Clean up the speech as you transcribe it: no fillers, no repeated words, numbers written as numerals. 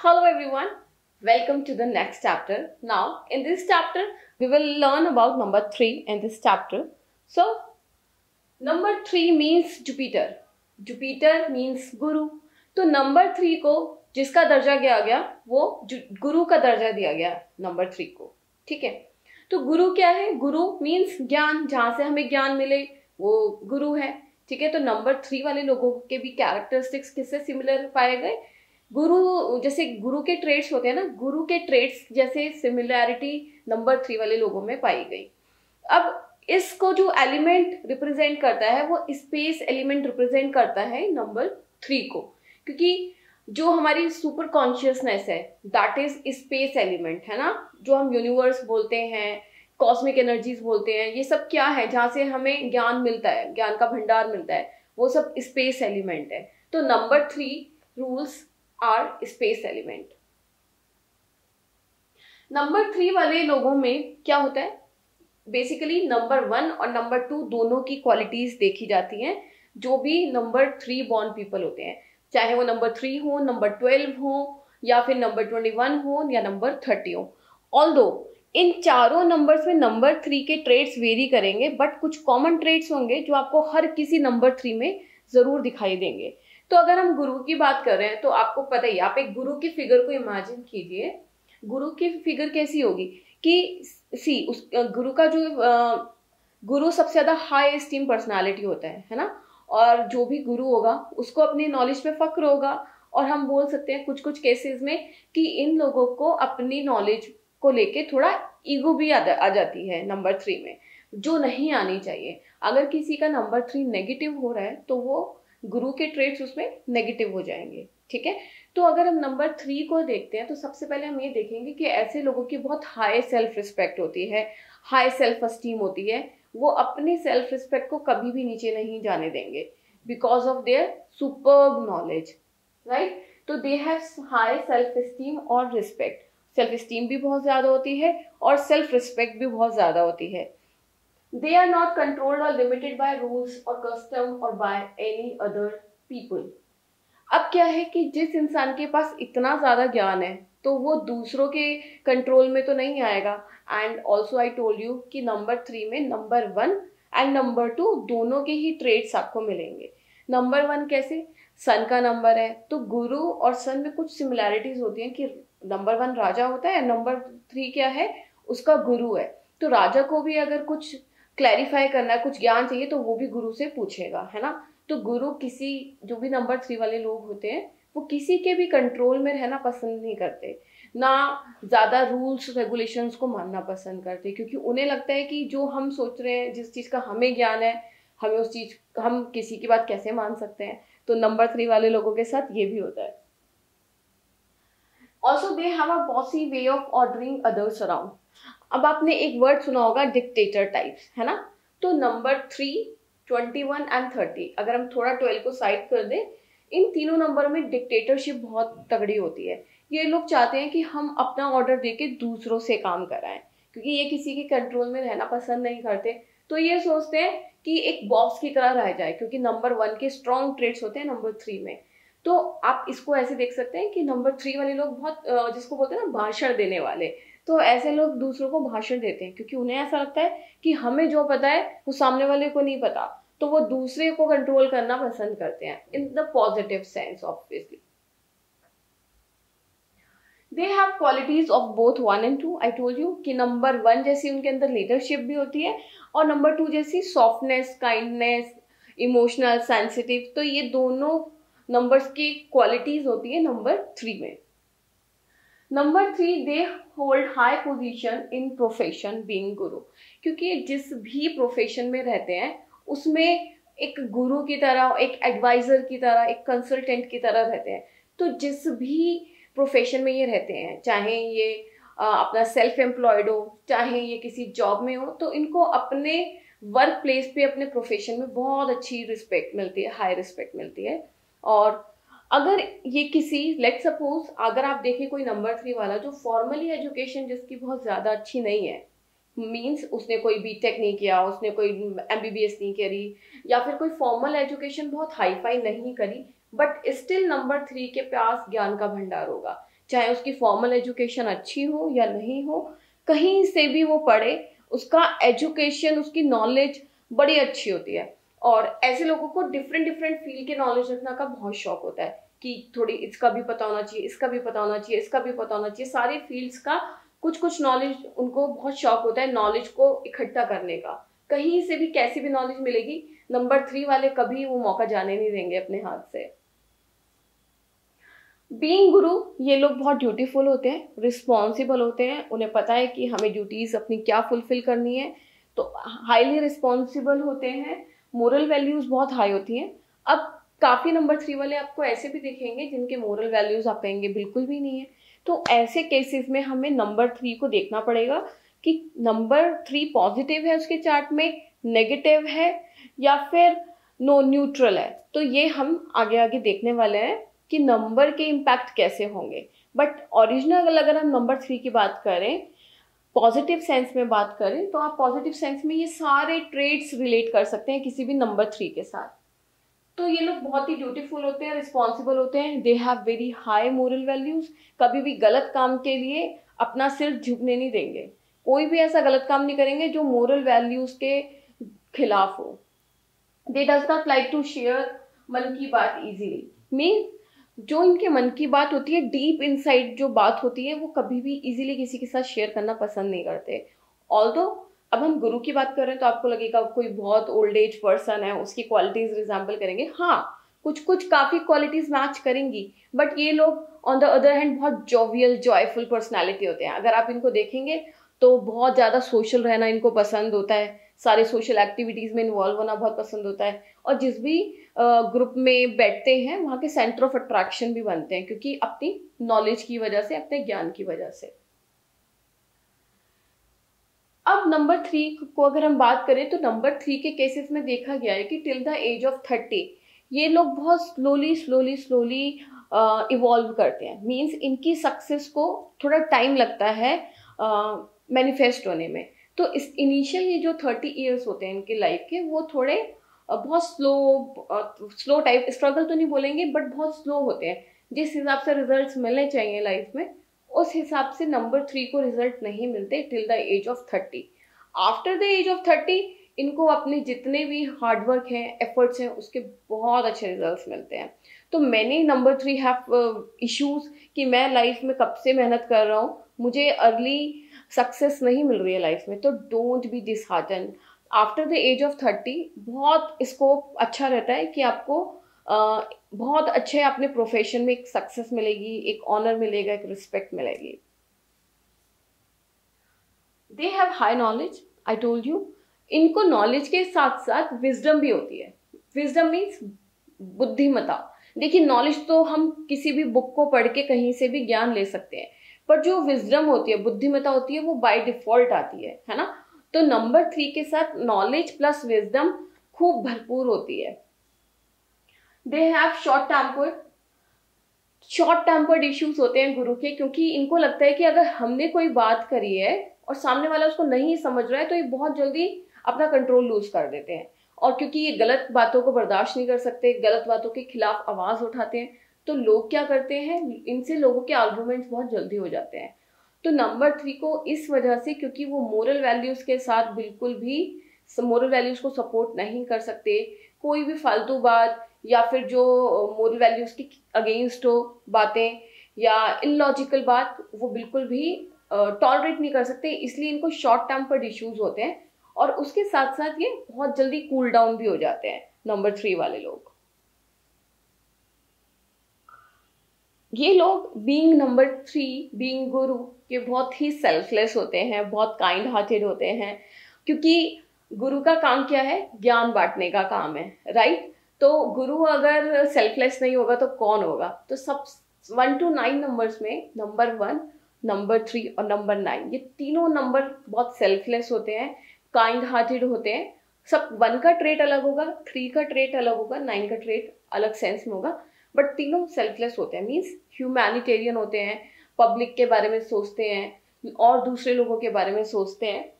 Hello everyone, welcome to the next chapter. Now, in this chapter, we will learn about number 3 in this chapter. So, number 3 means Jupiter. Jupiter means Guru. तो number 3 को जिसका दर्जा दिया गया वो गुरु का दर्जा दिया गया नंबर 3 को. ठीक है. तो गुरु क्या है? गुरु मीन्स ज्ञान, जहां से हमें ज्ञान मिले वो गुरु है. ठीक है. तो नंबर 3 वाले लोगों के भी कैरेक्टरिस्टिक्स किससे सिमिलर पाए गए? गुरु, जैसे गुरु के ट्रेड्स होते हैं ना, गुरु के ट्रेड्स जैसे सिमिलैरिटी नंबर 3 वाले लोगों में पाई गई. अब इसको जो एलिमेंट रिप्रेजेंट करता है वो स्पेस एलिमेंट रिप्रेजेंट करता है नंबर 3 को, क्योंकि जो हमारी सुपर कॉन्शियसनेस है दैट इज स्पेस एलिमेंट है ना. जो हम यूनिवर्स बोलते हैं, कॉस्मिक एनर्जीज बोलते हैं, ये सब क्या है? जहां से हमें ज्ञान मिलता है, ज्ञान का भंडार मिलता है, वो सब स्पेस एलिमेंट है. तो number 3 rules are space element. Number 3 वाले लोगों में क्या होता है? बेसिकली नंबर 1 और नंबर 2 दोनों की क्वालिटीज देखी जाती हैं. जो भी नंबर 3 बॉर्न पीपल होते हैं, चाहे वो नंबर 3 हो, नंबर 12 हो, या फिर नंबर 21 हो, या नंबर 30 हो. ऑल्दो इन चारों नंबर्स में नंबर 3 के ट्रेड्स वेरी करेंगे, बट कुछ कॉमन ट्रेड्स होंगे जो आपको हर किसी नंबर 3 में जरूर दिखाई देंगे. तो अगर हम गुरु की बात कर रहे हैं तो आपको पता ही, आप एक गुरु की फिगर को इमेजिन कीजिए. गुरु की फिगर कैसी होगी कि उस गुरु का जो गुरु सबसे ज्यादा हाई एस्टीम पर्सनालिटी होता है ना. और जो भी गुरु होगा उसको अपनी नॉलेज पे फक्र होगा. और हम बोल सकते हैं कुछ कुछ केसेस में कि इन लोगों को अपनी नॉलेज को लेके थोड़ा ईगो भी आ जाती है नंबर 3 में, जो नहीं आनी चाहिए. अगर किसी का नंबर 3 नेगेटिव हो रहा है तो वो गुरु के ट्रेड्स उसमें नेगेटिव हो जाएंगे. ठीक है. तो अगर हम नंबर 3 को देखते हैं तो सबसे पहले हम ये देखेंगे कि ऐसे लोगों की बहुत हाई सेल्फ रिस्पेक्ट होती है, हाई सेल्फ एस्टीम होती है. वो अपनी सेल्फ रिस्पेक्ट को कभी भी नीचे नहीं जाने देंगे because of their superb knowledge, right. तो they have high self esteem और रिस्पेक्ट. सेल्फ एस्टीम भी बहुत ज्यादा होती है और सेल्फ रिस्पेक्ट भी बहुत ज्यादा होती है. They are not controlled or limited by rules or custom or by any other people. अब क्या है कि जिस इंसान के पास इतना ज्यादा ज्ञान है तो वो दूसरों के कंट्रोल में तो नहीं आएगा. And also I told you कि नंबर 3 में नंबर 1 एंड नंबर 2 दोनों के ही ट्रेड्स आपको मिलेंगे. नंबर 1 कैसे? सन का नंबर है तो गुरु और सन में कुछ सिमिलैरिटीज होती हैं कि नंबर 1 राजा होता है, नंबर 3 क्या है? उसका गुरु है. तो राजा को भी अगर कुछ क्लैरिफाई करना है, कुछ ज्ञान चाहिए, तो वो भी गुरु से पूछेगा, है ना. तो गुरु किसी, जो भी नंबर 3 वाले लोग होते हैं वो किसी के भी कंट्रोल में रहना पसंद नहीं करते, ना ज्यादा रूल्स रेगुलेशंस को मानना पसंद करते, क्योंकि उन्हें लगता है कि जो हम सोच रहे हैं, जिस चीज का हमें ज्ञान है, हमें उस चीज, हम किसी की बात कैसे मान सकते हैं. तो नंबर 3 वाले लोगों के साथ ये भी होता है. Also they have a bossy way of ordering others around. अब आपने एक वर्ड सुना होगा डिक्टेटर टाइप्स, है ना. तो नंबर 3, 21 एंड 30, अगर हम थोड़ा 12 को साइड कर दें, इन तीनों नंबर में डिक्टेटरशिप बहुत तगड़ी होती है. ये लोग चाहते हैं कि हम अपना ऑर्डर देके दूसरों से काम कराएं, क्योंकि ये किसी के कंट्रोल में रहना पसंद नहीं करते. तो ये सोचते हैं कि एक बॉस की तरह रह जाए, क्योंकि नंबर 1 के स्ट्रॉन्ग ट्रेड्स होते हैं नंबर 3 में. तो आप इसको ऐसे देख सकते हैं कि नंबर 3 वाले लोग बहुत, जिसको बोलते हैं ना, भाषण देने वाले. तो ऐसे लोग दूसरों को भाषण देते हैं क्योंकि उन्हें ऐसा लगता है कि हमें जो पता है वो सामने वाले को नहीं पता, तो वो दूसरे को कंट्रोल करना पसंद करते हैं in the positive sense. Obviously they have qualities of both 1 and 2. I told you कि नंबर 1 जैसी उनके अंदर लीडरशिप भी होती है और नंबर 2 जैसी सॉफ्टनेस, काइंडनेस, इमोशनल, सेंसिटिव. तो ये दोनों नंबर्स की क्वालिटीज होती है नंबर 3 में. Number 3 they hold high position in profession being गुरु, क्योंकि जिस भी प्रोफेशन में रहते हैं उसमें एक गुरु की तरह, एक एडवाइजर की तरह, एक कंसल्टेंट की तरह रहते हैं. तो जिस भी प्रोफेशन में ये रहते हैं, चाहे ये अपना सेल्फ एम्प्लॉयड हो, चाहे ये किसी जॉब में हो, तो इनको अपने वर्क प्लेस पे, अपने प्रोफेशन में बहुत अच्छी रिस्पेक्ट मिलती है, हाई रिस्पेक्ट मिलती है. और अगर ये किसी, लेट सपोज अगर आप देखें कोई नंबर 3 वाला जो फॉर्मली एजुकेशन जिसकी बहुत ज्यादा अच्छी नहीं है, मीन्स उसने कोई बीटेक नहीं किया, उसने कोई एमबीबीएस नहीं करी, या फिर कोई फॉर्मल एजुकेशन बहुत हाई फाई नहीं करी, बट स्टिल नंबर 3 के पास ज्ञान का भंडार होगा, चाहे उसकी फॉर्मल एजुकेशन अच्छी हो या नहीं हो, कहीं से भी वो पढ़े, उसका एजुकेशन, उसकी नॉलेज बड़ी अच्छी होती है। और ऐसे लोगों को डिफरेंट डिफरेंट फील्ड के नॉलेज रखना का बहुत शौक होता है कि थोड़ी इसका भी पता होना चाहिए, इसका भी पता होना चाहिए, इसका भी पता होना चाहिए, सारे फील्ड्स का कुछ कुछ नॉलेज उनको बहुत शौक होता है नॉलेज को इकट्ठा करने का। कहीं से भी कैसी भी नॉलेज मिलेगी, नंबर 3 वाले कभी वो मौका जाने नहीं देंगे अपने हाथ से। बीइंग गुरु, ये लोग बहुत ड्यूटीफुल होते हैं, रिस्पॉन्सिबल होते हैं, उन्हें पता है कि हमें ड्यूटीज अपनी क्या फुलफिल करनी है, तो हाईली रिस्पॉन्सिबल होते हैं, मोरल वैल्यूज बहुत हाई होती हैं। अब काफी नंबर 3 वाले आपको ऐसे भी दिखेंगे जिनके मोरल वैल्यूज आप कहेंगे बिल्कुल भी नहीं है। तो ऐसे केसेस में हमें नंबर 3 को देखना पड़ेगा कि नंबर 3 पॉजिटिव है उसके चार्ट में, नेगेटिव है या फिर नो न्यूट्रल है। तो ये हम आगे आगे देखने वाले हैं कि नंबर के इम्पैक्ट कैसे होंगे। बट ओरिजिनल अगर हम नंबर 3 की बात करें, पॉजिटिव सेंस में बात करें, तो आप पॉजिटिव सेंस में ये सारे ट्रेड्स रिलेट कर सकते हैं किसी भी नंबर 3 के साथ। तो ये लोग बहुत ही ड्यूटीफुल होते हैं, रिस्पॉन्सिबल होते हैं, they have very high moral values, कभी भी गलत काम के लिए अपना सिर झुकने नहीं देंगे, कोई भी ऐसा गलत काम नहीं करेंगे जो मोरल वैल्यूज के खिलाफ हो। They does not like to share मन की बात इजीली, मीन्स जो इनके मन की बात होती है, डीप इनसाइड जो बात होती है, वो कभी भी इजीली किसी के साथ शेयर करना पसंद नहीं करते। ऑल्दो अब हम गुरु की बात कर रहे हैं तो आपको लगेगा कोई बहुत ओल्ड एज पर्सन है, उसकी क्वालिटीज रिजेंबल करेंगे। हाँ, कुछ कुछ काफी क्वालिटीज मैच करेंगी, बट ये लोग ऑन द अदर हैंड बहुत जोवियल, जॉयफुल पर्सनैलिटी होते हैं। अगर आप इनको देखेंगे तो बहुत ज्यादा सोशल रहना इनको पसंद होता है, सारे सोशल एक्टिविटीज में इन्वॉल्व होना बहुत पसंद होता है, और जिस भी ग्रुप में बैठते हैं वहां के सेंटर ऑफ अट्रैक्शन भी बनते हैं, क्योंकि अपनी नॉलेज की वजह से, अपने ज्ञान की वजह से। अब नंबर 3 को अगर हम बात करें तो नंबर 3 के केसेस में देखा गया है कि टिल द एज ऑफ 30 ये लोग बहुत स्लोली इवॉल्व करते हैं। मीन्स इनकी सक्सेस को थोड़ा टाइम लगता है मैनिफेस्ट होने में। तो इस इनिशियल ये जो 30 ईयर्स होते हैं इनके लाइफ के, वो थोड़े बहुत स्लो टाइप, स्ट्रगल तो नहीं बोलेंगे बट बहुत स्लो होते हैं। जिस हिसाब से रिजल्ट्स मिलने चाहिए लाइफ में, उस हिसाब से नंबर 3 को रिजल्ट नहीं मिलते till the age of 30। After the age of 30 इनको अपने जितने भी हार्डवर्क हैं, एफर्ट्स हैं, उसके बहुत अच्छे रिजल्ट्स मिलते हैं। तो मैंने नंबर 3 हैव इश्यूज कि मैं लाइफ में कब से मेहनत कर रहा हूँ, मुझे अर्ली सक्सेस नहीं मिल रही है लाइफ में। तो don't be disheartened. After the age of 30 बहुत स्कोप अच्छा रहता है कि आपको बहुत अच्छे अपने प्रोफेशन में एक सक्सेस मिलेगी, एक ऑनर मिलेगा, एक रिस्पेक्ट मिलेगी। दे have high knowledge, I told you. इनको नॉलेज के साथ साथ विजडम भी होती है। विजडम मीन्स बुद्धिमता। देखिए, नॉलेज तो हम किसी भी बुक को पढ़ के कहीं से भी ज्ञान ले सकते हैं, पर जो विजडम होती है, बुद्धिमता होती है, वो बाय डिफॉल्ट आती है ना। तो नंबर 3 के साथ नॉलेज प्लस विजडम खूब भरपूर होती है। They have short tempered issues होते हैं गुरु के, क्योंकि इनको लगता है कि अगर हमने कोई बात करी है और सामने वाला उसको नहीं समझ रहा है तो ये बहुत जल्दी अपना कंट्रोल लूज कर देते हैं। और क्योंकि ये गलत बातों को बर्दाश्त नहीं कर सकते, गलत बातों के खिलाफ आवाज उठाते हैं, तो लोग क्या करते हैं, इनसे लोगों के आर्गुमेंट्स बहुत जल्दी हो जाते हैं। तो नंबर 3 को इस वजह से, क्योंकि वो मोरल वैल्यूज के साथ बिल्कुल भी मोरल वैल्यूज को सपोर्ट नहीं कर सकते, कोई भी फालतू बात या फिर जो मोरल वैल्यूज के अगेंस्ट हो बातें या इलॉजिकल बात, वो बिल्कुल भी टॉलरेट नहीं कर सकते। इसलिए इनको शॉर्ट टेम्पर्ड इश्यूज होते हैं, और उसके साथ साथ ये बहुत जल्दी कूल डाउन भी हो जाते हैं नंबर 3 वाले लोग। ये लोग बीइंग नंबर 3, बीइंग गुरु के बहुत ही सेल्फलेस होते हैं, बहुत काइंड हार्टेड होते हैं, क्योंकि गुरु का काम क्या है, ज्ञान बांटने का काम है, राइट। तो गुरु अगर सेल्फलेस नहीं होगा तो कौन होगा। तो सब 1 to 9 नंबर्स में नंबर 1, नंबर 3 और नंबर 9, ये तीनों नंबर बहुत सेल्फलेस होते हैं, काइंड हार्टेड होते हैं। सब 1 का ट्रेट अलग होगा, 3 का ट्रेट अलग होगा, 9 का ट्रेट अलग सेंस में होगा, बट तीनों सेल्फलेस होते हैं। मीन्स ह्यूमैनिटेरियन होते हैं, पब्लिक के बारे में सोचते हैं और दूसरे लोगों के बारे में सोचते हैं।